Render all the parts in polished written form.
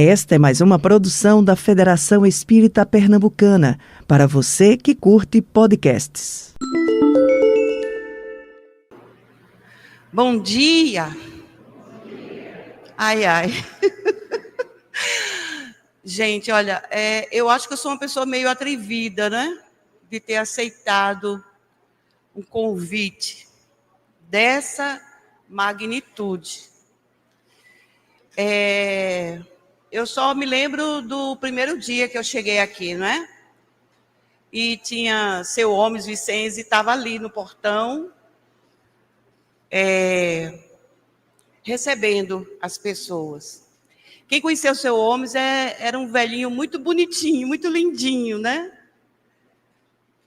Esta é mais uma produção da Federação Espírita Pernambucana, para você que curte podcasts. Bom dia! Ai, ai. Gente, olha, eu acho que eu sou uma pessoa meio atrevida, né? De ter aceitado um convite dessa magnitude. Eu só me lembro do primeiro dia que eu cheguei aqui, não é? E tinha seu Homes Vicente, estava ali no portão, recebendo as pessoas. Quem conheceu o seu Homes era um velhinho muito bonitinho, muito lindinho, né?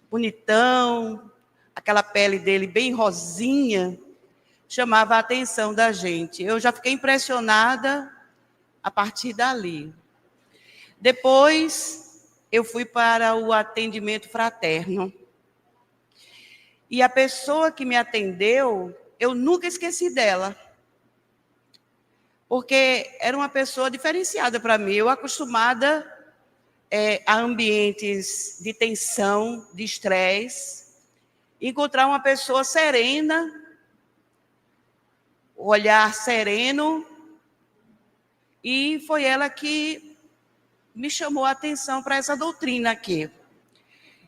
Bonitão, aquela pele dele bem rosinha, chamava a atenção da gente. Eu já fiquei impressionada a partir dali. Depois, eu fui para o atendimento fraterno. E a pessoa que me atendeu, eu nunca esqueci dela. Porque era uma pessoa diferenciada para mim. Eu acostumada a ambientes de tensão, de estresse, encontrar uma pessoa serena, olhar sereno, e foi ela que me chamou a atenção para essa doutrina aqui.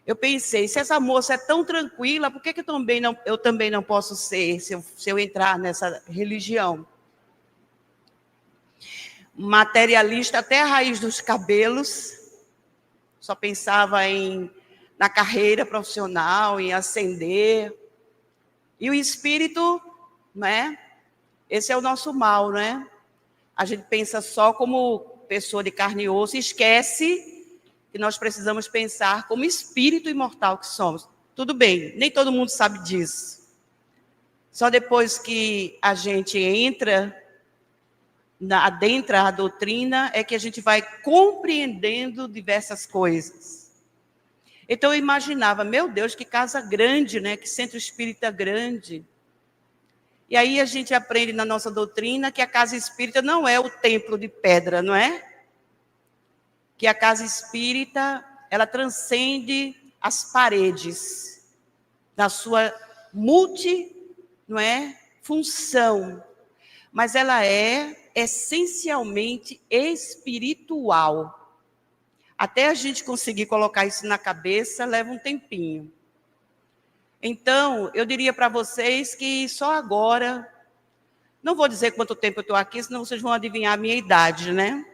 Eu pensei, se essa moça é tão tranquila, por que eu também não posso ser, se eu entrar nessa religião? Materialista até a raiz dos cabelos, só pensava na carreira profissional, em ascender. E o espírito, né? Esse é o nosso mal, né? A gente pensa só como pessoa de carne e osso e esquece que nós precisamos pensar como espírito imortal que somos. Tudo bem, nem todo mundo sabe disso. Só depois que a gente adentra a doutrina é que a gente vai compreendendo diversas coisas. Então eu imaginava, meu Deus, que casa grande, né? Que centro espírita grande. E aí a gente aprende na nossa doutrina que a casa espírita não é o templo de pedra, não é? Que a casa espírita, ela transcende as paredes da sua função, mas ela é essencialmente espiritual. Até a gente conseguir colocar isso na cabeça, leva um tempinho. Então, eu diria para vocês que só agora, não vou dizer quanto tempo eu estou aqui, senão vocês vão adivinhar a minha idade, né?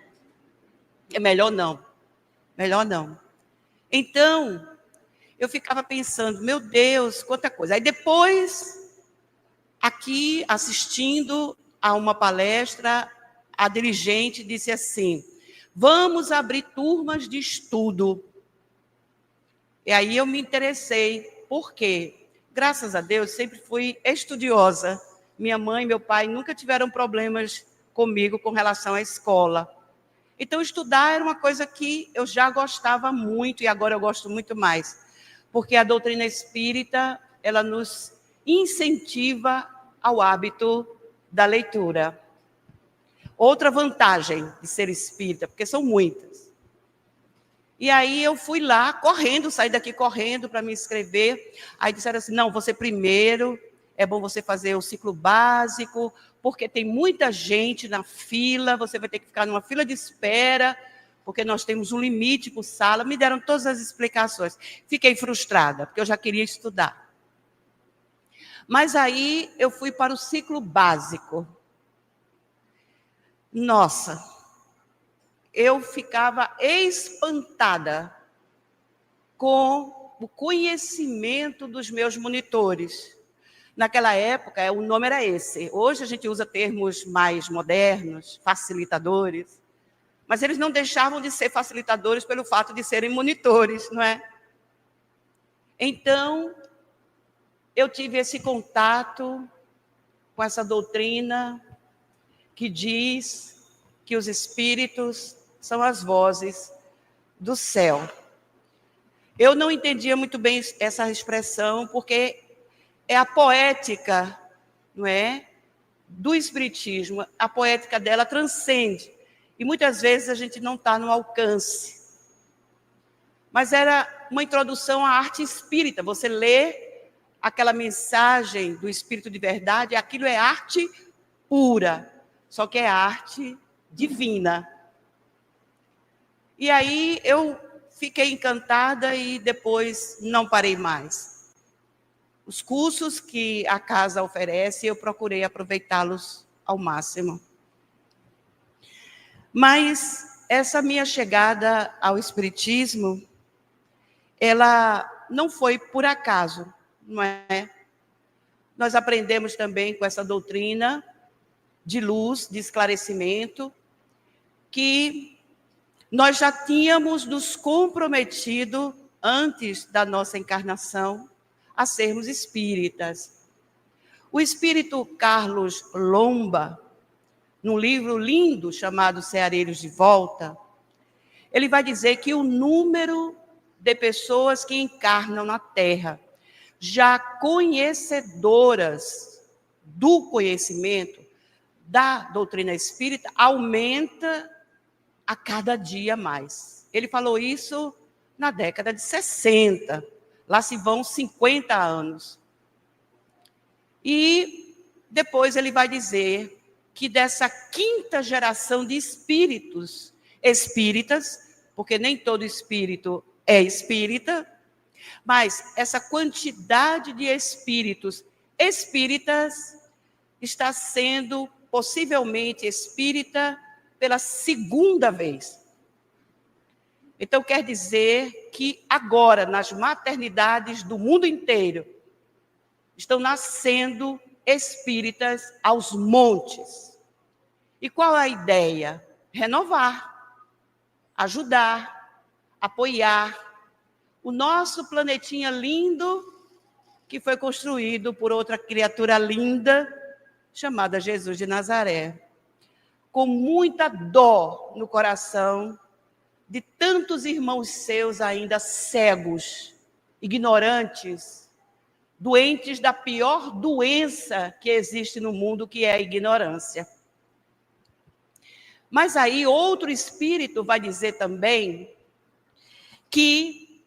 É melhor não. Melhor não. Então, eu ficava pensando, meu Deus, quanta coisa. Aí depois, aqui, assistindo a uma palestra, a dirigente disse assim, vamos abrir turmas de estudo. E aí eu me interessei. Por quê? Graças a Deus, sempre fui estudiosa. Minha mãe e meu pai nunca tiveram problemas comigo com relação à escola. Então, estudar era uma coisa que eu já gostava muito e agora eu gosto muito mais. Porque a doutrina espírita, ela nos incentiva ao hábito da leitura. Outra vantagem de ser espírita, porque são muitas. E aí eu fui lá correndo, saí daqui correndo para me inscrever. Aí disseram assim, não, você primeiro, é bom você fazer o ciclo básico, porque tem muita gente na fila, você vai ter que ficar numa fila de espera, porque nós temos um limite por sala. Me deram todas as explicações. Fiquei frustrada, porque eu já queria estudar. Mas aí eu fui para o ciclo básico. Nossa, eu ficava espantada com o conhecimento dos meus monitores. Naquela época, o nome era esse. Hoje a gente usa termos mais modernos, facilitadores, mas eles não deixavam de ser facilitadores pelo fato de serem monitores, não é? Então, eu tive esse contato com essa doutrina que diz que os espíritos são as vozes do céu. Eu não entendia muito bem essa expressão, porque é a poética, não é, do espiritismo. A poética dela transcende. E muitas vezes a gente não está no alcance. Mas era uma introdução à arte espírita. Você lê aquela mensagem do Espírito de verdade, aquilo é arte pura, só que é arte divina. E aí eu fiquei encantada e depois não parei mais. Os cursos que a casa oferece, eu procurei aproveitá-los ao máximo. Mas essa minha chegada ao Espiritismo, ela não foi por acaso, não é? Nós aprendemos também com essa doutrina de luz, de esclarecimento, que nós já tínhamos nos comprometido, antes da nossa encarnação, a sermos espíritas. O espírito Carlos Lomba, num livro lindo chamado Ceareiros de Volta, ele vai dizer que o número de pessoas que encarnam na Terra, já conhecedoras do conhecimento da doutrina espírita, aumenta a cada dia mais. Ele falou isso na década de 60. Lá se vão 50 anos. E depois ele vai dizer que dessa quinta geração de espíritas, porque nem todo espírito é espírita, mas essa quantidade de espíritas está sendo possivelmente espírita pela segunda vez. Então, quer dizer que agora, nas maternidades do mundo inteiro, estão nascendo espíritas aos montes. E qual a ideia? Renovar, ajudar, apoiar o nosso planetinha lindo, que foi construído por outra criatura linda, chamada Jesus de Nazaré. Com muita dor no coração de tantos irmãos seus ainda cegos, ignorantes, doentes da pior doença que existe no mundo, que é a ignorância. Mas aí outro espírito vai dizer também que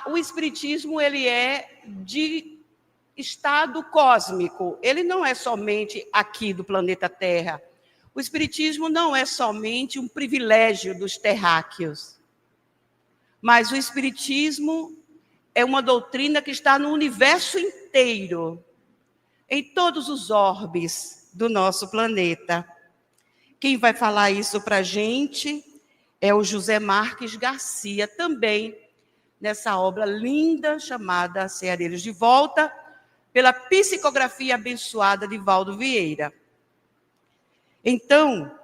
o espiritismo ele é de estado cósmico, ele não é somente aqui do planeta Terra. O espiritismo não é somente um privilégio dos terráqueos, mas o espiritismo é uma doutrina que está no universo inteiro, em todos os orbes do nosso planeta. Quem vai falar isso para a gente é o José Marques Garcia, também nessa obra linda chamada Ceareiros de Volta, pela psicografia abençoada de Valdo Vieira. Então,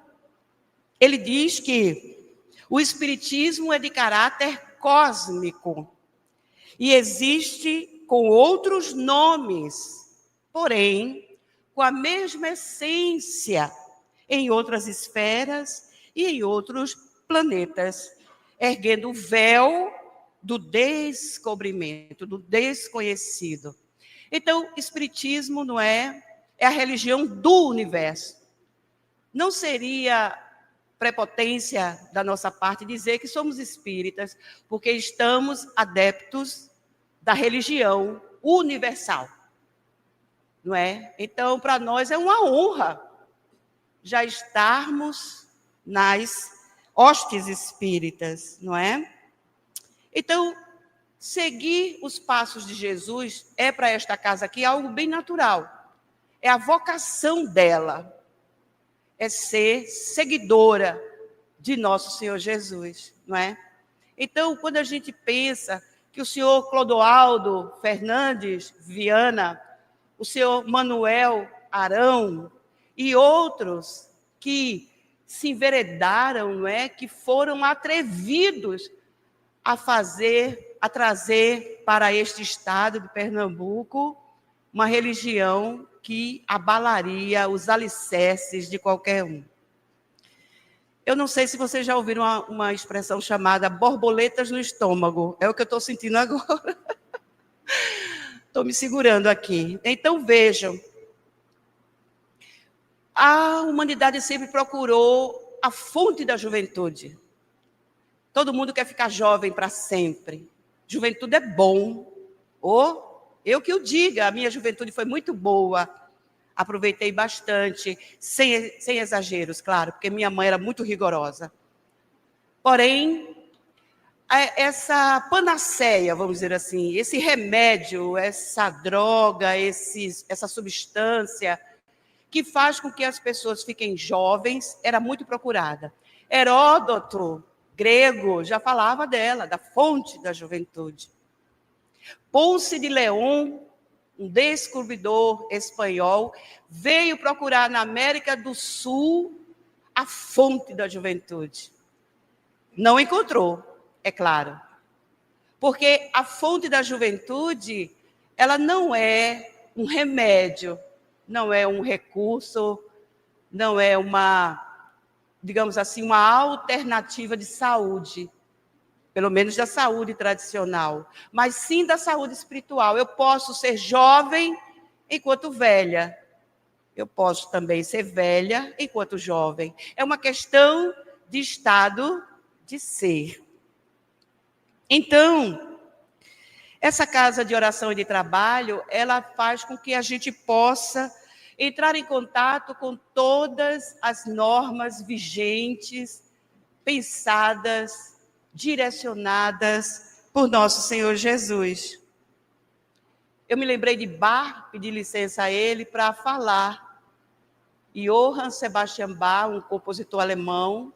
ele diz que o espiritismo é de caráter cósmico e existe com outros nomes, porém, com a mesma essência em outras esferas e em outros planetas, erguendo o véu do descobrimento, do desconhecido. Então, espiritismo não é a religião do universo. Não seria prepotência da nossa parte dizer que somos espíritas, porque estamos adeptos da religião universal, não é? Então, para nós é uma honra já estarmos nas hostes espíritas, não é? Então, seguir os passos de Jesus é para esta casa aqui algo bem natural. É a vocação dela. É ser seguidora de nosso Senhor Jesus, não é? Então, quando a gente pensa que o senhor Clodoaldo Fernandes Viana, o senhor Manuel Arão e outros que se enveredaram, não é? Que foram atrevidos a trazer para este estado de Pernambuco uma religião que abalaria os alicerces de qualquer um. Eu não sei se vocês já ouviram uma expressão chamada borboletas no estômago. É o que eu estou sentindo agora. Estou me segurando aqui. Então, vejam. A humanidade sempre procurou a fonte da juventude. Todo mundo quer ficar jovem para sempre. Juventude é bom. Eu que o diga, a minha juventude foi muito boa. Aproveitei bastante, sem exageros, claro, porque minha mãe era muito rigorosa. Porém, essa panaceia, vamos dizer assim, esse remédio, essa droga, essa substância que faz com que as pessoas fiquem jovens, era muito procurada. Heródoto, grego, já falava dela, da fonte da juventude. Ponce de León, um descobridor espanhol, veio procurar na América do Sul a fonte da juventude. Não encontrou, é claro. Porque a fonte da juventude, ela não é um remédio, não é um recurso, não é digamos assim, uma alternativa de saúde, pelo menos da saúde tradicional, mas sim da saúde espiritual. Eu posso ser jovem enquanto velha. Eu posso também ser velha enquanto jovem. É uma questão de estado de ser. Então, essa casa de oração e de trabalho, ela faz com que a gente possa entrar em contato com todas as normas vigentes, pensadas, direcionadas por nosso Senhor Jesus. Eu me lembrei de Bach, pedi licença a ele para falar. Johann Sebastian Bach, um compositor alemão,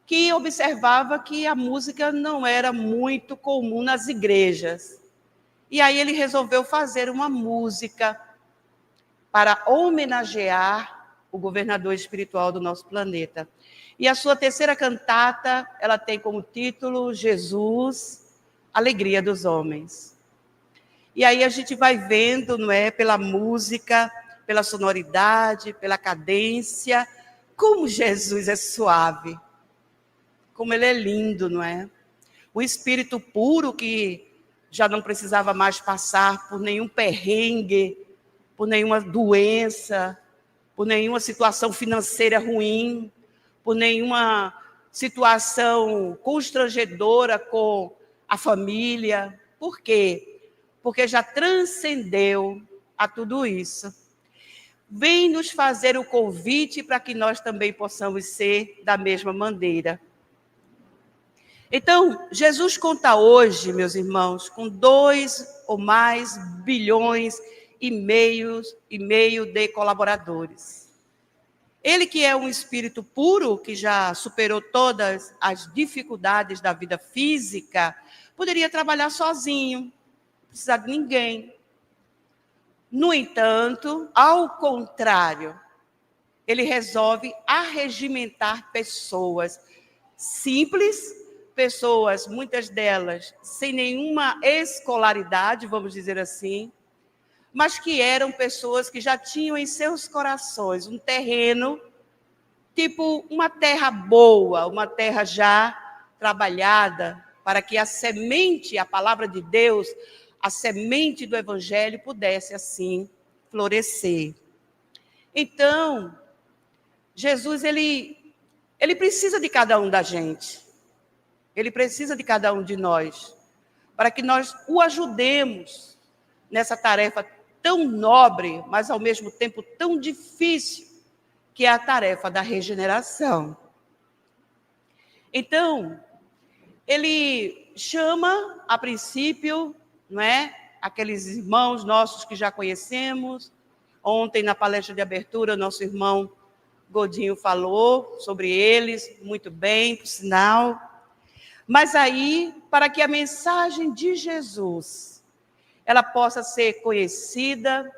que observava que a música não era muito comum nas igrejas. E aí ele resolveu fazer uma música para homenagear o governador espiritual do nosso planeta. E a sua terceira cantata, ela tem como título Jesus, Alegria dos Homens. E aí a gente vai vendo, não é, pela música, pela sonoridade, pela cadência, como Jesus é suave, como ele é lindo, não é? O espírito puro que já não precisava mais passar por nenhum perrengue, por nenhuma doença, por nenhuma situação financeira ruim, por nenhuma situação constrangedora com a família. Por quê? Porque já transcendeu a tudo isso. Vem nos fazer o convite para que nós também possamos ser da mesma maneira. Então, Jesus conta hoje, meus irmãos, com 2 ou mais bilhões e meio de colaboradores. Ele que é um espírito puro, que já superou todas as dificuldades da vida física, poderia trabalhar sozinho, não precisar de ninguém. No entanto, ao contrário, ele resolve arregimentar pessoas simples, pessoas, muitas delas, sem nenhuma escolaridade, vamos dizer assim, mas que eram pessoas que já tinham em seus corações um terreno, tipo uma terra boa, uma terra já trabalhada, para que a semente, a palavra de Deus, a semente do Evangelho pudesse assim florescer. Então, Jesus, ele precisa de cada um da gente. Ele precisa de cada um de nós, para que nós o ajudemos nessa tarefa tão nobre, mas ao mesmo tempo tão difícil, que é a tarefa da regeneração. Então, ele chama, a princípio, não é, aqueles irmãos nossos que já conhecemos. Ontem, na palestra de abertura, nosso irmão Godinho falou sobre eles, muito bem, por sinal. Mas aí, para que a mensagem de Jesus, ela possa ser conhecida,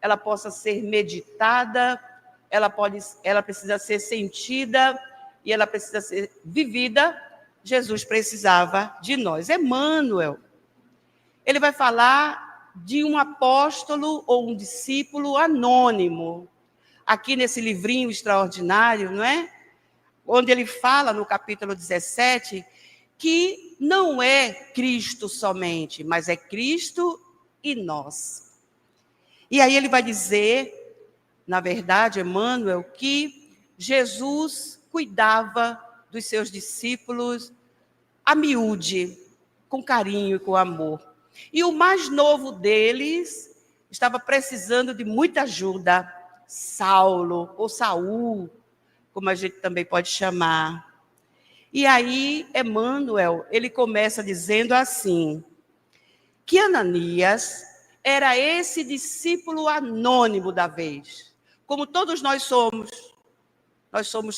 ela possa ser meditada, ela precisa ser sentida e ela precisa ser vivida, Jesus precisava de nós. Emmanuel, ele vai falar de um apóstolo ou um discípulo anônimo, aqui nesse livrinho extraordinário, não é? Onde ele fala, no capítulo 17, que não é Cristo somente, mas é Cristo e nós. E aí ele vai dizer, na verdade, Emmanuel, que Jesus cuidava dos seus discípulos a miúde, com carinho e com amor. E o mais novo deles estava precisando de muita ajuda, Saulo, ou Saul, como a gente também pode chamar. E aí, Emmanuel, ele começa dizendo assim, que Ananias era esse discípulo anônimo da vez, como todos nós somos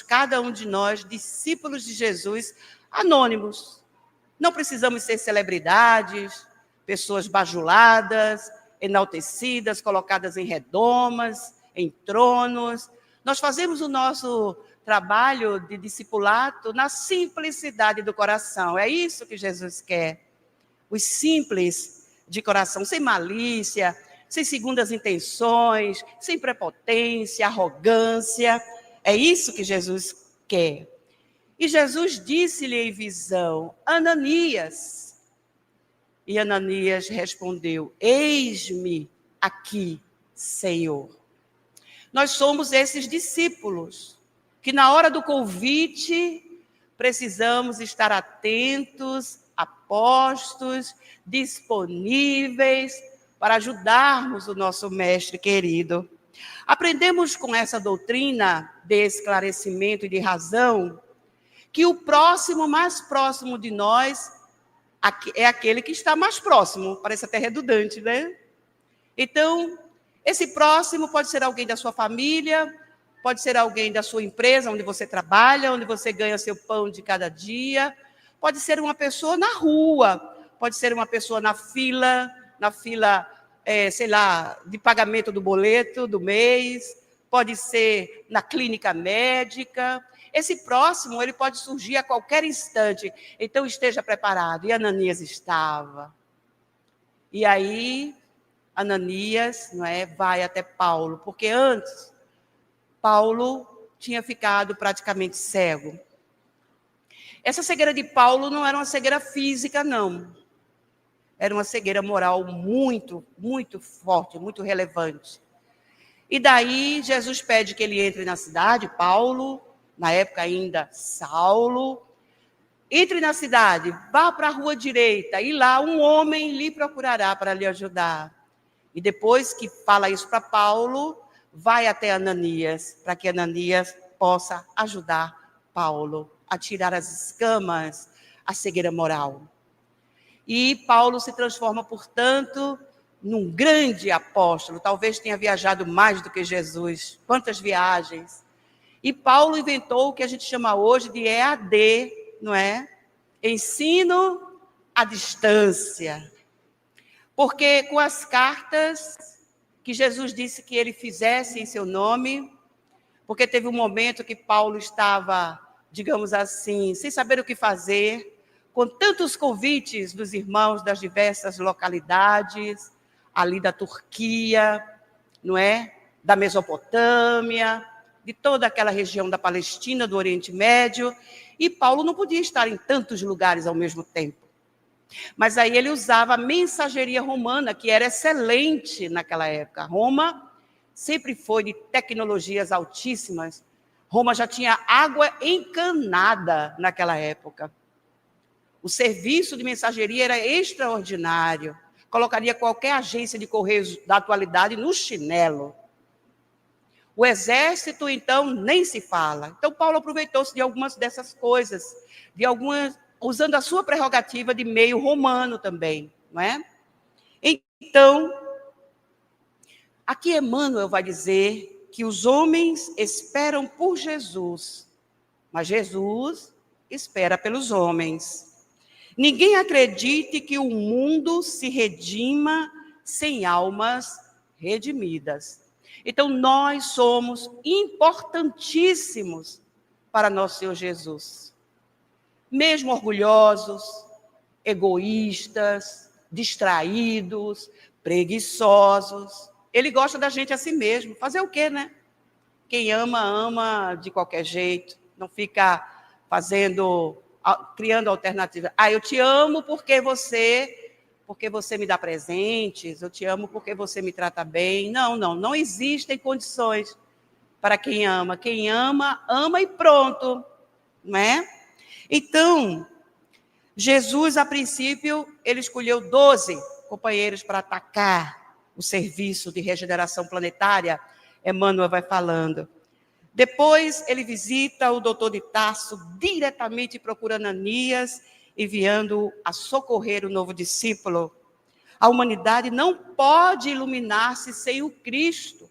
cada um de nós discípulos de Jesus anônimos. Não precisamos ser celebridades, pessoas bajuladas, enaltecidas, colocadas em redomas, em tronos. Nós fazemos o nosso trabalho de discipulado na simplicidade do coração. É isso que Jesus quer. Os simples de coração, sem malícia, sem segundas intenções, sem prepotência, arrogância. É isso que Jesus quer. E Jesus disse-lhe em visão, Ananias. E Ananias respondeu, eis-me aqui, Senhor. Nós somos esses discípulos, que na hora do convite, precisamos estar atentos, apostos, disponíveis, para ajudarmos o nosso mestre querido. Aprendemos com essa doutrina de esclarecimento e de razão, que o próximo, mais próximo de nós, é aquele que está mais próximo. Parece até redundante, né? Então, esse próximo pode ser alguém da sua família, pode ser alguém da sua empresa, onde você trabalha, onde você ganha seu pão de cada dia, pode ser uma pessoa na rua, pode ser uma pessoa na fila, sei lá, de pagamento do boleto do mês, pode ser na clínica médica. Esse próximo, ele pode surgir a qualquer instante, então esteja preparado. E Ananias estava. E aí, Ananias, não é, vai até Paulo, porque antes, Paulo tinha ficado praticamente cego. Essa cegueira de Paulo não era uma cegueira física, não. Era uma cegueira moral muito, muito forte, muito relevante. E daí, Jesus pede que ele entre na cidade, Paulo, na época ainda Saulo, entre na cidade, vá para a rua direita, e lá um homem lhe procurará para lhe ajudar. E depois que fala isso para Paulo, vai até Ananias, para que Ananias possa ajudar Paulo a tirar as escamas, a cegueira moral. E Paulo se transforma, portanto, num grande apóstolo. Talvez tenha viajado mais do que Jesus. Quantas viagens! E Paulo inventou o que a gente chama hoje de EAD, não é? Ensino à distância. Porque com as cartas que Jesus disse que ele fizesse em seu nome, porque teve um momento que Paulo estava, digamos assim, sem saber o que fazer, com tantos convites dos irmãos das diversas localidades, ali da Turquia, não é? Da Mesopotâmia, de toda aquela região da Palestina, do Oriente Médio, e Paulo não podia estar em tantos lugares ao mesmo tempo. Mas aí ele usava a mensageria romana, que era excelente naquela época. Roma sempre foi de tecnologias altíssimas. Roma já tinha água encanada naquela época. O serviço de mensageria era extraordinário. Colocaria qualquer agência de correios da atualidade no chinelo. O exército, então, nem se fala. Então, Paulo aproveitou-se de algumas dessas coisas, usando a sua prerrogativa de meio romano também, não é? Então, aqui Emmanuel vai dizer que os homens esperam por Jesus, mas Jesus espera pelos homens. Ninguém acredite que o mundo se redima sem almas redimidas. Então, nós somos importantíssimos para nosso Senhor Jesus. Mesmo orgulhosos, egoístas, distraídos, preguiçosos. Ele gosta da gente assim mesmo. Fazer o quê, né? Quem ama, ama de qualquer jeito. Não fica criando alternativas. Eu te amo porque você me dá presentes, eu te amo porque você me trata bem. Não existem condições para quem ama. Quem ama, ama e pronto, não é? Então, Jesus, a princípio, ele escolheu 12 companheiros para atacar o serviço de regeneração planetária. Emmanuel vai falando. Depois, ele visita o doutor de Tarso, diretamente procurando Ananias, enviando-o a socorrer o novo discípulo. A humanidade não pode iluminar-se sem o Cristo.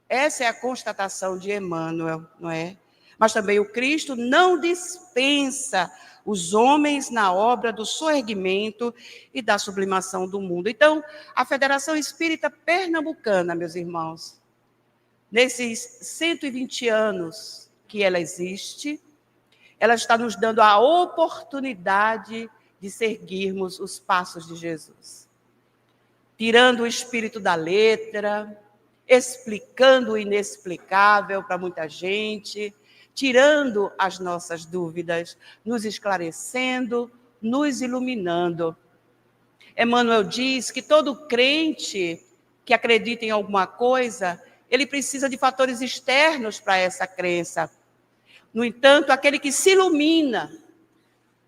Essa é a constatação de Emmanuel, não é? Mas também o Cristo não dispensa os homens na obra do soerguimento e da sublimação do mundo. Então, a Federação Espírita Pernambucana, meus irmãos, nesses 120 anos que ela existe, ela está nos dando a oportunidade de seguirmos os passos de Jesus. Tirando o espírito da letra, explicando o inexplicável para muita gente, tirando as nossas dúvidas, nos esclarecendo, nos iluminando. Emmanuel diz que todo crente que acredita em alguma coisa, ele precisa de fatores externos para essa crença. No entanto, aquele que se ilumina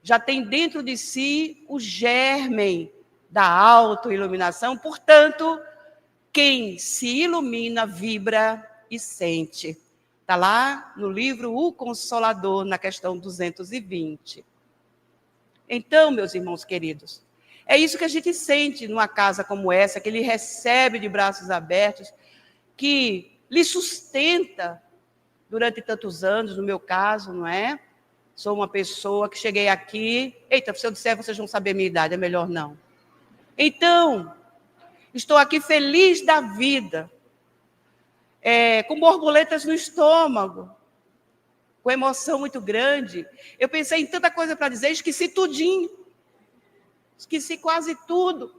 já tem dentro de si o germe da autoiluminação. Portanto, quem se ilumina vibra e sente. Está lá no livro O Consolador, na questão 220. Então, meus irmãos queridos, é isso que a gente sente numa casa como essa, que ele recebe de braços abertos, que lhe sustenta durante tantos anos, no meu caso, não é? Sou uma pessoa que cheguei aqui... Eita, se eu disser, vocês vão saber a minha idade, é melhor não. Então, estou aqui feliz da vida, com borboletas no estômago, com emoção muito grande. Eu pensei em tanta coisa para dizer, esqueci tudinho. Esqueci quase tudo.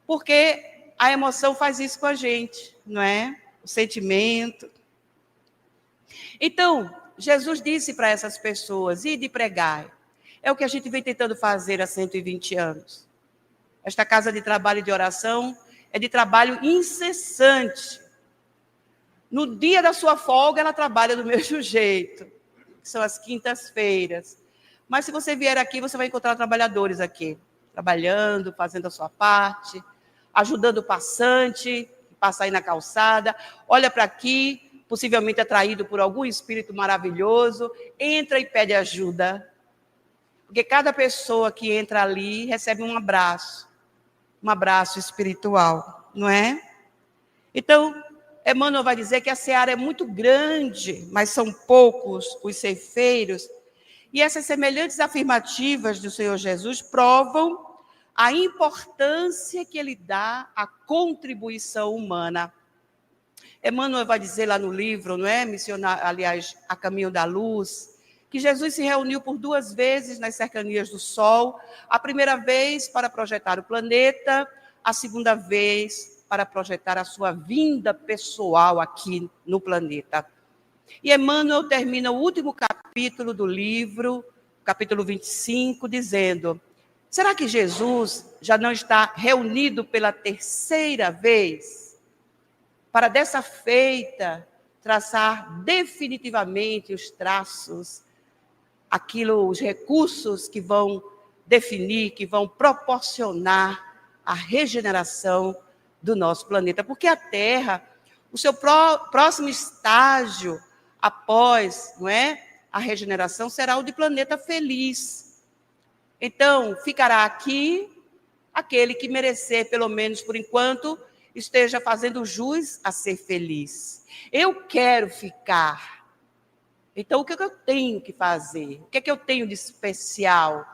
Porque a emoção faz isso com a gente, não é? O sentimento. Então, Jesus disse para essas pessoas, ide pregai. É o que a gente vem tentando fazer há 120 anos. Esta casa de trabalho e de oração é de trabalho incessante. No dia da sua folga, ela trabalha do mesmo jeito, que são as quintas-feiras. Mas se você vier aqui, você vai encontrar trabalhadores aqui, trabalhando, fazendo a sua parte, ajudando o passante, que passa aí na calçada, olha para aqui, possivelmente atraído por algum espírito maravilhoso, entra e pede ajuda. Porque cada pessoa que entra ali recebe um abraço espiritual, não é? Então, Emmanuel vai dizer que a seara é muito grande, mas são poucos os ceifeiros. E essas semelhantes afirmativas do Senhor Jesus provam a importância que ele dá à contribuição humana. Emmanuel vai dizer lá no livro, não é? Aliás, A Caminho da Luz, que Jesus se reuniu por 2 vezes nas cercanias do Sol, a primeira vez para projetar o planeta, a segunda vez para projetar a sua vinda pessoal aqui no planeta. E Emmanuel termina o último capítulo do livro, capítulo 25, dizendo: será que Jesus já não está reunido pela 3ª vez? Para dessa feita traçar definitivamente os traços, os recursos que vão definir, que vão proporcionar a regeneração do nosso planeta. Porque a Terra, o seu próximo estágio após, não é, a regeneração será o de planeta feliz. Então, ficará aqui aquele que merecer, pelo menos por enquanto, esteja fazendo jus a ser feliz. Eu quero ficar. Então, o que eu tenho que fazer? O que é que eu tenho de especial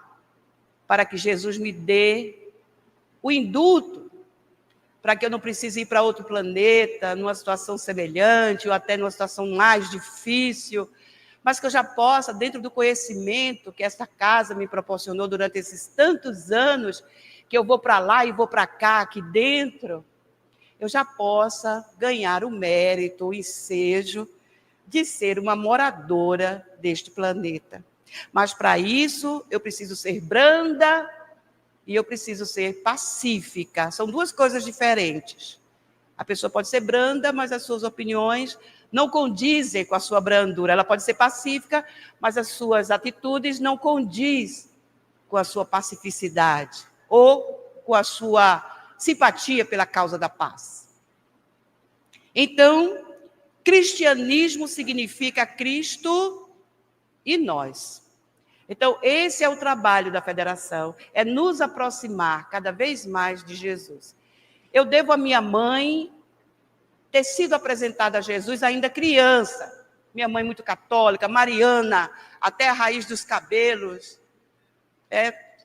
para que Jesus me dê o indulto, para que eu não precise ir para outro planeta, numa situação semelhante, ou até numa situação mais difícil, mas que eu já possa, dentro do conhecimento que esta casa me proporcionou durante esses tantos anos, que eu vou para lá e vou para cá, aqui dentro, eu já possa ganhar o mérito, o ensejo de ser uma moradora deste planeta. Mas para isso, eu preciso ser branda e eu preciso ser pacífica. São 2 coisas diferentes. A pessoa pode ser branda, mas as suas opiniões não condizem com a sua brandura. Ela pode ser pacífica, mas as suas atitudes não condizem com a sua pacificidade ou com a sua simpatia pela causa da paz. Então, cristianismo significa Cristo e nós. Então, esse é o trabalho da federação, é nos aproximar cada vez mais de Jesus. Eu devo à minha mãe ter sido apresentada a Jesus ainda criança. Minha mãe muito católica, mariana, até a raiz dos cabelos.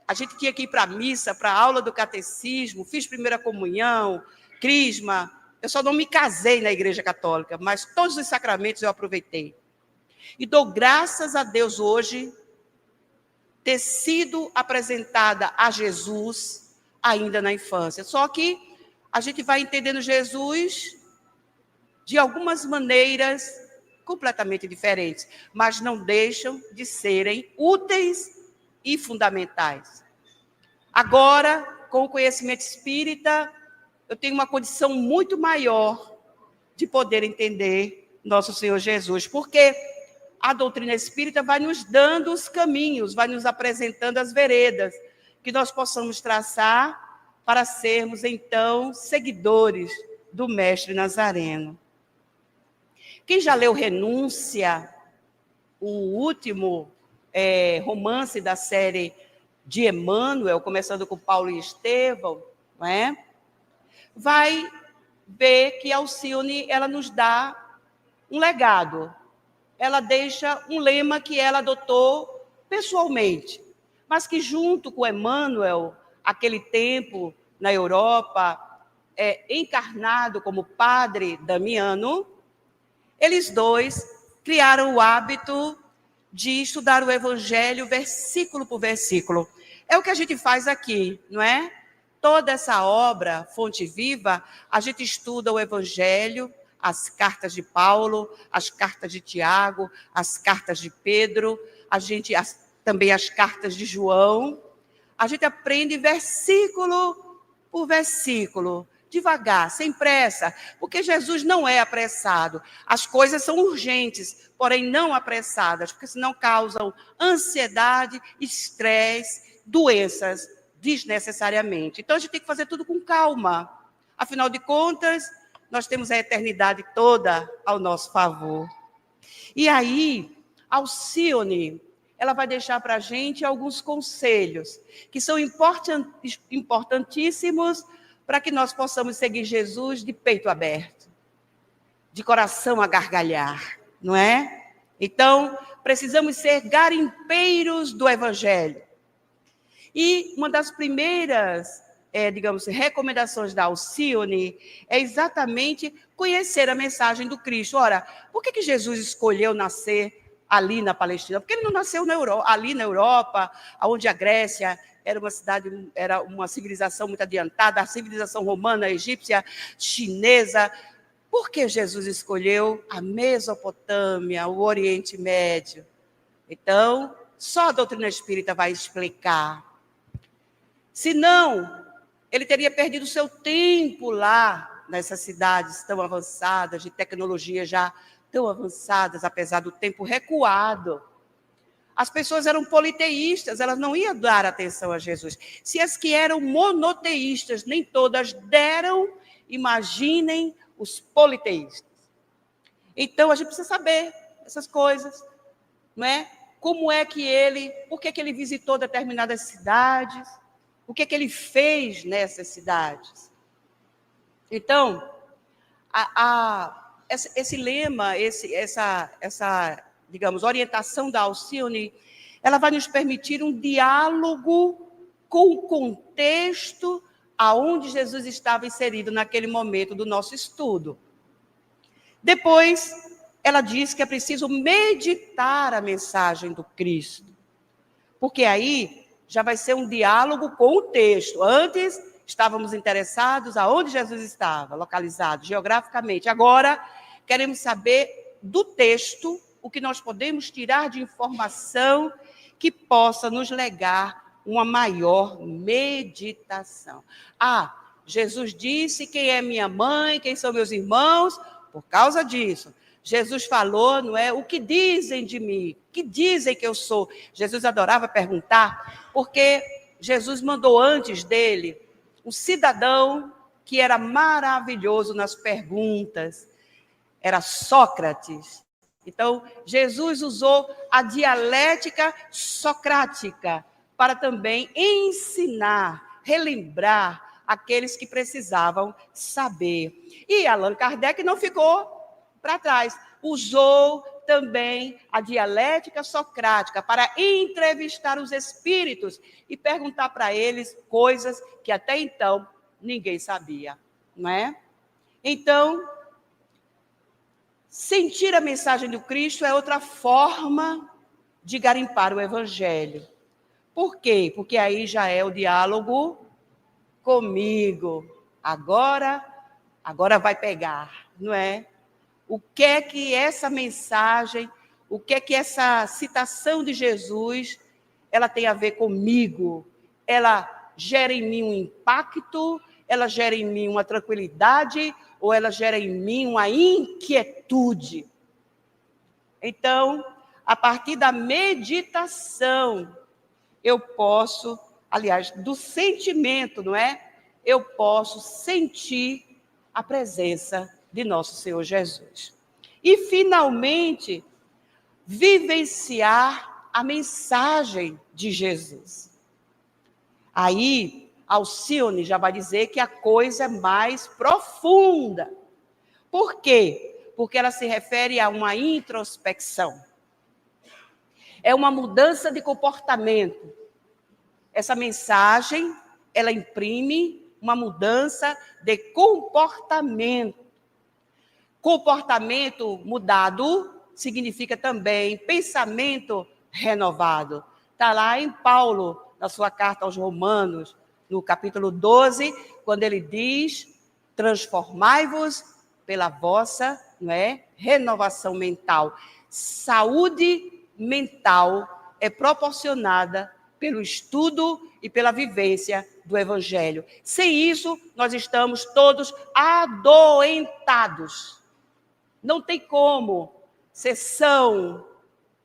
A gente tinha que ir para a missa, para a aula do catecismo, fiz primeira comunhão, crisma. Eu só não me casei na igreja católica, mas todos os sacramentos eu aproveitei. E dou graças a Deus hoje ter sido apresentada a Jesus ainda na infância. Só que a gente vai entendendo Jesus de algumas maneiras completamente diferentes, mas não deixam de serem úteis e fundamentais. Agora, com o conhecimento espírita, eu tenho uma condição muito maior de poder entender nosso Senhor Jesus, porque a doutrina espírita vai nos dando os caminhos, vai nos apresentando as veredas, que nós possamos traçar para sermos, então, seguidores do Mestre Nazareno. Quem já leu Renúncia, o último romance da série de Emmanuel, começando com Paulo e Estevão, não é? Vai ver que Alcione, ela nos dá um legado. Ela deixa um lema que ela adotou pessoalmente, mas que junto com Emmanuel, aquele tempo na Europa, encarnado como padre Damiano, eles dois criaram o hábito de estudar o Evangelho versículo por versículo. É o que a gente faz aqui, não é? Toda essa obra, Fonte Viva, a gente estuda o Evangelho, as cartas de Paulo, as cartas de Tiago, as cartas de Pedro, também as cartas de João. A gente aprende versículo por versículo, devagar, sem pressa, porque Jesus não é apressado. As coisas são urgentes, porém não apressadas, porque senão causam ansiedade, estresse, doenças desnecessariamente. Então a gente tem que fazer tudo com calma. Afinal de contas, nós temos a eternidade toda ao nosso favor. E aí, Alcione, ela vai deixar para a gente alguns conselhos que são importantíssimos para que nós possamos seguir Jesus de peito aberto, de coração a gargalhar, não é? Então, precisamos ser garimpeiros do Evangelho. E uma das primeiras, recomendações da Alcione é exatamente conhecer a mensagem do Cristo. Ora, por que Jesus escolheu nascer ali na Palestina? Porque ele não nasceu ali na Europa, onde a Grécia era uma civilização muito adiantada, a civilização romana, egípcia, chinesa. Por que Jesus escolheu a Mesopotâmia, o Oriente Médio? Então, só a doutrina espírita vai explicar. Senão, ele teria perdido seu tempo lá, nessas cidades tão avançadas, de tecnologia já tão avançadas, apesar do tempo recuado. As pessoas eram politeístas, elas não iam dar atenção a Jesus. Se as que eram monoteístas, nem todas deram, imaginem os politeístas. Então, a gente precisa saber essas coisas, não é? Como é que por que ele visitou determinadas cidades, o que ele fez nessas cidades. Então, esse lema, essa orientação da Alcione, ela vai nos permitir um diálogo com o contexto aonde Jesus estava inserido naquele momento do nosso estudo. Depois, ela diz que é preciso meditar a mensagem do Cristo, porque aí já vai ser um diálogo com o texto. Antes, estávamos interessados aonde Jesus estava, localizado geograficamente. Agora, queremos saber do texto o que nós podemos tirar de informação que possa nos legar uma maior meditação. Jesus disse quem é minha mãe, quem são meus irmãos, por causa disso. Jesus falou, não é? O que dizem de mim? O que dizem que eu sou? Jesus adorava perguntar, porque Jesus mandou antes dele um cidadão que era maravilhoso nas perguntas, era Sócrates. Então, Jesus usou a dialética socrática para também ensinar, relembrar aqueles que precisavam saber. E Allan Kardec não ficou para trás, usou também a dialética socrática para entrevistar os espíritos e perguntar para eles coisas que até então ninguém sabia, não é? Então, sentir a mensagem do Cristo é outra forma de garimpar o Evangelho. Por quê? Porque aí já é o diálogo comigo. Agora vai pegar, não é? O que é que essa mensagem, o que é que essa citação de Jesus, ela tem a ver comigo? Ela gera em mim um impacto, ela gera em mim uma tranquilidade, ou ela gera em mim uma inquietude? Então, a partir da meditação, eu posso, aliás, do sentimento, não é? Eu posso sentir a presença de nosso Senhor Jesus. E, finalmente, vivenciar a mensagem de Jesus. Aí, Alcione já vai dizer que a coisa é mais profunda. Por quê? Porque ela se refere a uma introspecção. É uma mudança de comportamento. Essa mensagem, ela imprime uma mudança de comportamento. Comportamento mudado significa também pensamento renovado. Está lá em Paulo, na sua carta aos Romanos, no capítulo 12, quando ele diz: transformai-vos pela vossa, não é, renovação mental. Saúde mental é proporcionada pelo estudo e pela vivência do Evangelho. Sem isso, nós estamos todos adoentados. Não tem como ser são,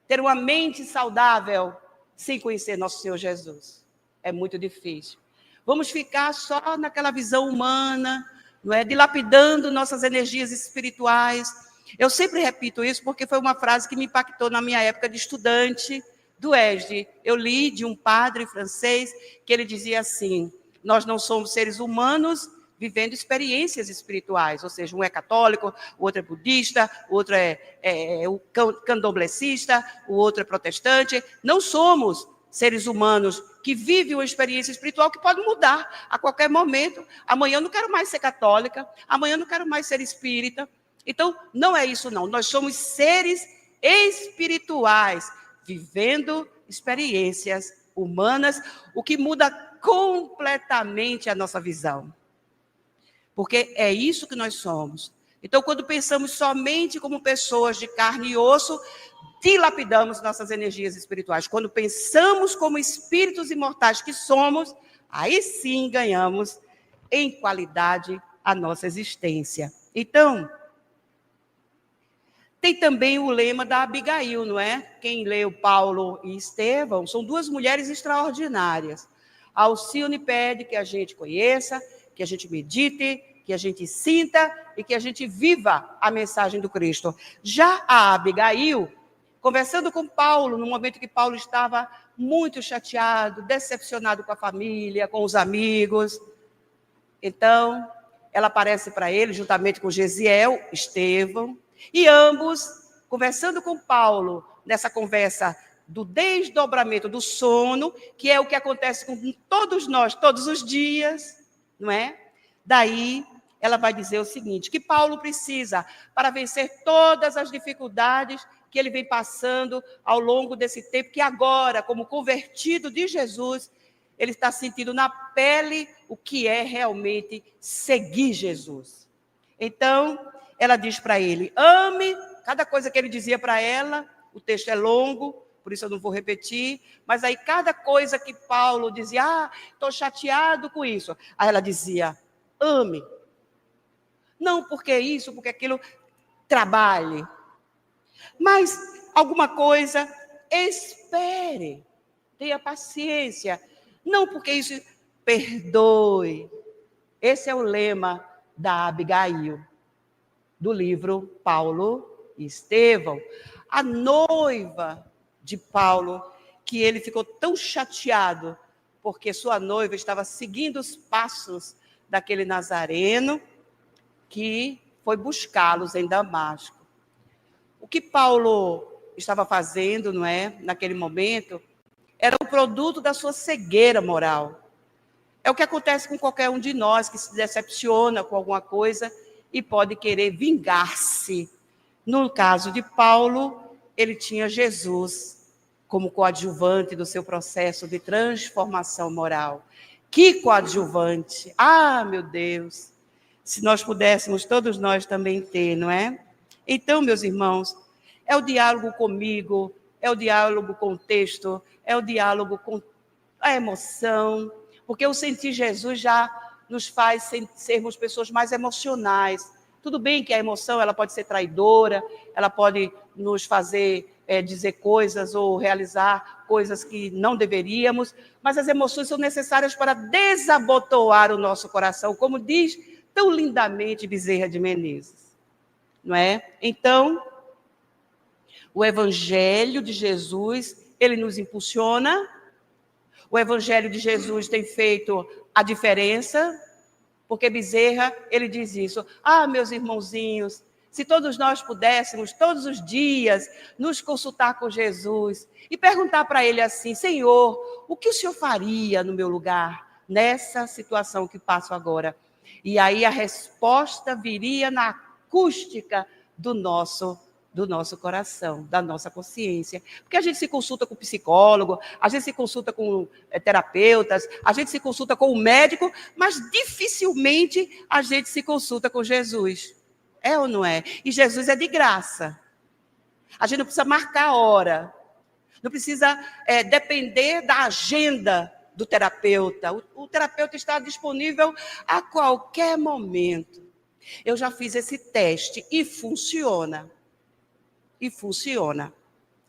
ter uma mente saudável, sem conhecer nosso Senhor Jesus. É muito difícil. Vamos ficar só naquela visão humana, não é? Dilapidando nossas energias espirituais. Eu sempre repito isso porque foi uma frase que me impactou na minha época de estudante do ESD. Eu li de um padre francês que ele dizia assim: nós não somos seres humanos vivendo experiências espirituais, ou seja, um é católico, o outro é budista, o outro é candomblessista, o outro é protestante. Não somos seres humanos que vivem uma experiência espiritual que pode mudar a qualquer momento. Amanhã eu não quero mais ser católica, amanhã eu não quero mais ser espírita. Então, não é isso não. Nós somos seres espirituais, vivendo experiências humanas, o que muda completamente a nossa visão. Porque é isso que nós somos. Então, quando pensamos somente como pessoas de carne e osso, dilapidamos nossas energias espirituais. Quando pensamos como espíritos imortais que somos, aí sim ganhamos em qualidade a nossa existência. Então, tem também o lema da Abigail, não é? Quem leu Paulo e Estevão são duas mulheres extraordinárias. A Alcione pede que a gente conheça, que a gente medite, que a gente sinta e que a gente viva a mensagem do Cristo. Já a Abigail, conversando com Paulo, no momento que Paulo estava muito chateado, decepcionado com a família, com os amigos, então ela aparece para ele, juntamente com Gesiel, Estevão, e ambos, conversando com Paulo, nessa conversa do desdobramento do sono, que é o que acontece com todos nós, todos os dias, não é? Daí, ela vai dizer o seguinte, que Paulo precisa, para vencer todas as dificuldades que ele vem passando ao longo desse tempo, que agora, como convertido de Jesus, ele está sentindo na pele o que é realmente seguir Jesus. Então, ela diz para ele, ame, cada coisa que ele dizia para ela, o texto é longo, por isso eu não vou repetir, mas aí cada coisa que Paulo dizia, estou chateado com isso. Aí ela dizia, ame. Não porque isso, porque aquilo, trabalhe, Mas alguma coisa, espere, tenha paciência. Não porque isso, perdoe. Esse é o lema da Abigail, do livro Paulo e Estevão. A noiva de Paulo, que ele ficou tão chateado, porque sua noiva estava seguindo os passos daquele nazareno que foi buscá-los em Damasco. O que Paulo estava fazendo, não é, naquele momento, era o produto da sua cegueira moral. É o que acontece com qualquer um de nós que se decepciona com alguma coisa e pode querer vingar-se. No caso de Paulo, ele tinha Jesus como coadjuvante do seu processo de transformação moral. Que coadjuvante! Ah, meu Deus! Se nós pudéssemos, todos nós também ter, não é? Então, meus irmãos, é o diálogo comigo, é o diálogo com o texto, é o diálogo com a emoção, porque o sentir Jesus já nos faz sermos pessoas mais emocionais. Tudo bem que a emoção ela pode ser traidora, ela pode nos fazer dizer coisas ou realizar coisas que não deveríamos, mas as emoções são necessárias para desabotoar o nosso coração, como diz tão lindamente Bezerra de Menezes, não é? Então, o Evangelho de Jesus, ele nos impulsiona. O Evangelho de Jesus tem feito a diferença, porque Bezerra, ele diz isso. Ah, meus irmãozinhos, se todos nós pudéssemos, todos os dias, nos consultar com Jesus e perguntar para ele assim, Senhor, o que o Senhor faria no meu lugar, nessa situação que passo agora? E aí a resposta viria na acústica do nosso coração, da nossa consciência. Porque a gente se consulta com o psicólogo, a gente se consulta com terapeutas, a gente se consulta com o médico, mas dificilmente a gente se consulta com Jesus. É ou não é? E Jesus é de graça. A gente não precisa marcar a hora. Não precisa depender da agenda do terapeuta. O terapeuta está disponível a qualquer momento. Eu já fiz esse teste e funciona. E funciona.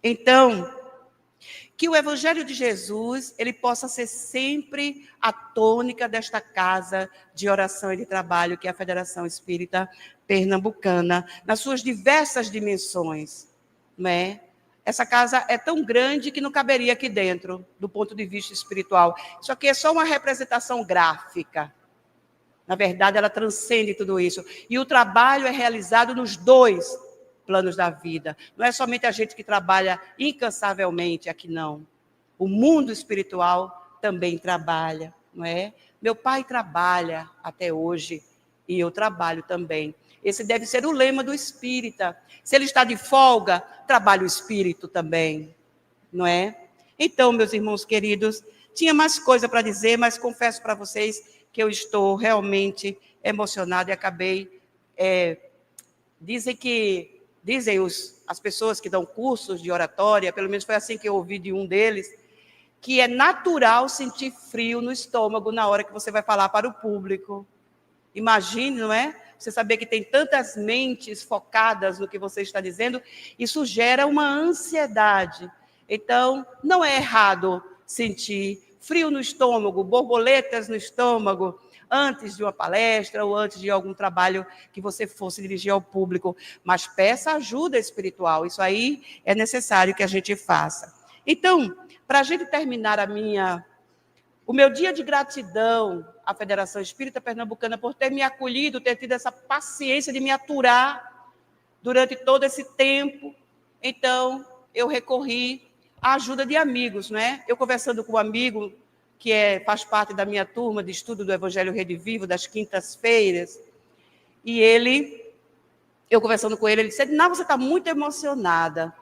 Então, que o Evangelho de Jesus, ele possa ser sempre a tônica desta casa de oração e de trabalho, que é a Federação Espírita Pernambucana, nas suas diversas dimensões, não é? Essa casa é tão grande que não caberia aqui dentro, do ponto de vista espiritual. Isso aqui é só uma representação gráfica. Na verdade, ela transcende tudo isso. E o trabalho é realizado nos dois planos da vida. Não é somente a gente que trabalha incansavelmente aqui, não. O mundo espiritual também trabalha, não é? Meu pai trabalha até hoje e eu trabalho também. Esse deve ser o lema do espírita. Se ele está de folga, trabalha o espírito também, não é? Então, meus irmãos queridos, tinha mais coisa para dizer, mas confesso para vocês que eu estou realmente emocionada e acabei... Dizem as pessoas que dão cursos de oratória, pelo menos foi assim que eu ouvi de um deles, que é natural sentir frio no estômago na hora que você vai falar para o público. Imagine, não é? Você saber que tem tantas mentes focadas no que você está dizendo, isso gera uma ansiedade. Então, não é errado sentir frio no estômago, borboletas no estômago, antes de uma palestra ou antes de algum trabalho que você fosse dirigir ao público. Mas peça ajuda espiritual, isso aí é necessário que a gente faça. Então, para a gente terminar o meu dia de gratidão à Federação Espírita Pernambucana por ter me acolhido, ter tido essa paciência de me aturar durante todo esse tempo. Então, eu recorri à ajuda de amigos, né? Eu conversando com um amigo que faz parte da minha turma de estudo do Evangelho Rede Vivo, das quintas-feiras, e eu conversando com ele, ele disse, não, você está muito emocionada.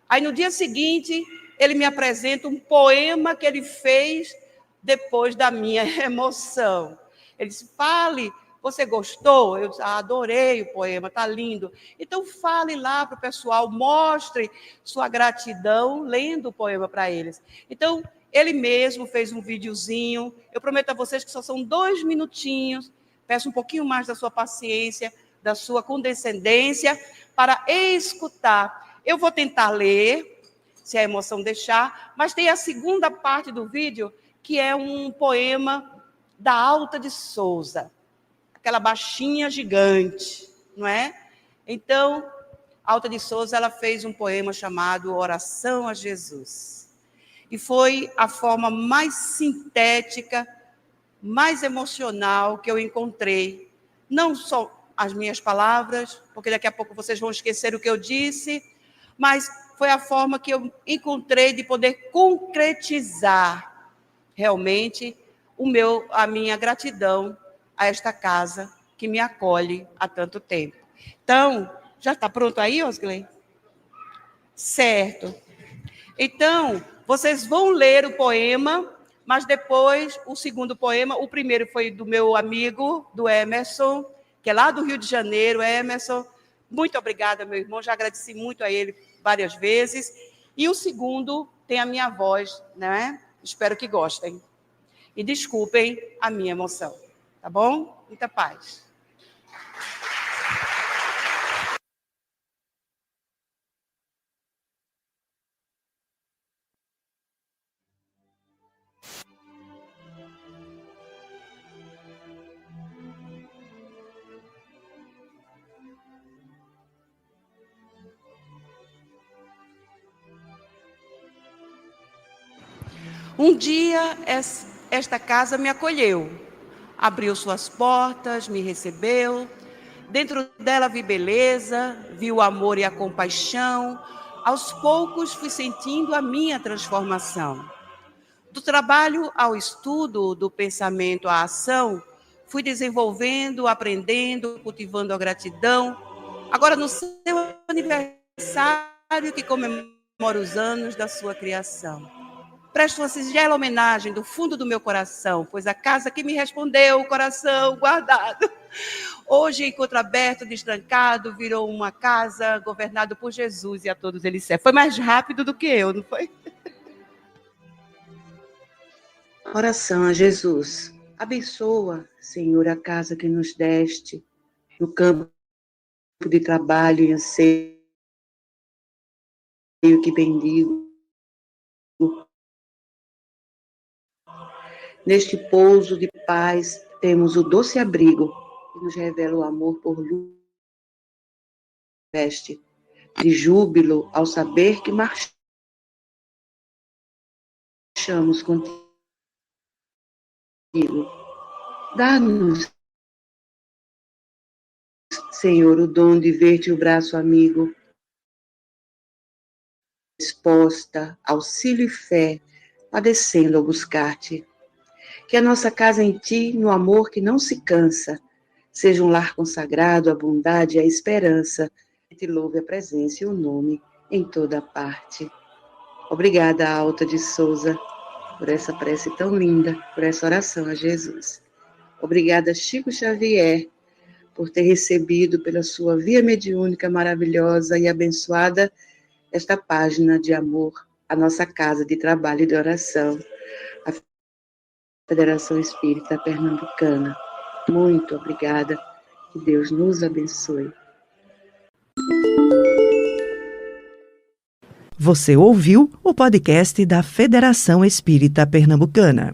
Aí, no dia seguinte, ele me apresenta um poema que ele fez depois da minha emoção. Ele disse, fale, você gostou? Eu disse, adorei o poema, está lindo. Então, fale lá para o pessoal, mostre sua gratidão lendo o poema para eles. Então, ele mesmo fez um videozinho. Eu prometo a vocês que só são 2 minutinhos. Peço um pouquinho mais da sua paciência, da sua condescendência, para escutar Eu vou tentar ler, se a emoção deixar, mas tem a segunda parte do vídeo, que é um poema da Alta de Souza, aquela baixinha gigante, não é? Então, Alta de Souza, ela fez um poema chamado Oração a Jesus. E foi a forma mais sintética, mais emocional que eu encontrei. Não só as minhas palavras, porque daqui a pouco vocês vão esquecer o que eu disse, mas foi a forma que eu encontrei de poder concretizar realmente a minha gratidão a esta casa que me acolhe há tanto tempo. Então, já está pronto aí, Osgley? Certo. Então, vocês vão ler o poema, mas depois o segundo poema, o primeiro foi do meu amigo, do Emerson, que é lá do Rio de Janeiro. Emerson, muito obrigada, meu irmão, já agradeci muito a ele várias vezes. E o segundo tem a minha voz, né? Espero que gostem. E desculpem a minha emoção, tá bom? Muita paz. Um dia, esta casa me acolheu, abriu suas portas, me recebeu. Dentro dela vi beleza, vi o amor e a compaixão. Aos poucos fui sentindo a minha transformação. Do trabalho ao estudo, do pensamento à ação, fui desenvolvendo, aprendendo, cultivando a gratidão. Agora, no seu aniversário, que comemora os anos da sua criação, presto uma singela homenagem do fundo do meu coração, pois a casa que me respondeu, o coração guardado, hoje encontro aberto, destrancado, virou uma casa governada por Jesus e a todos ele serve. Foi mais rápido do que eu, não foi? Oração a Jesus. Abençoa, Senhor, a casa que nos deste, no campo de trabalho e anseio que bendigo. Neste pouso de paz, temos o doce abrigo que nos revela o amor por luz, veste de júbilo ao saber que marchamos contigo. Dá-nos, Senhor, o dom de ver-te o braço amigo, resposta, auxílio e fé, padecendo ao buscar-te. Que a nossa casa em ti, no amor que não se cansa, seja um lar consagrado à bondade e à esperança, que te louve a presença e o nome em toda parte. Obrigada, Alta de Souza, por essa prece tão linda, por essa oração a Jesus. Obrigada, Chico Xavier, por ter recebido pela sua via mediúnica maravilhosa e abençoada esta página de amor, a nossa casa de trabalho e de oração, a Federação Espírita Pernambucana. Muito obrigada, que Deus nos abençoe. Você ouviu o podcast da Federação Espírita Pernambucana.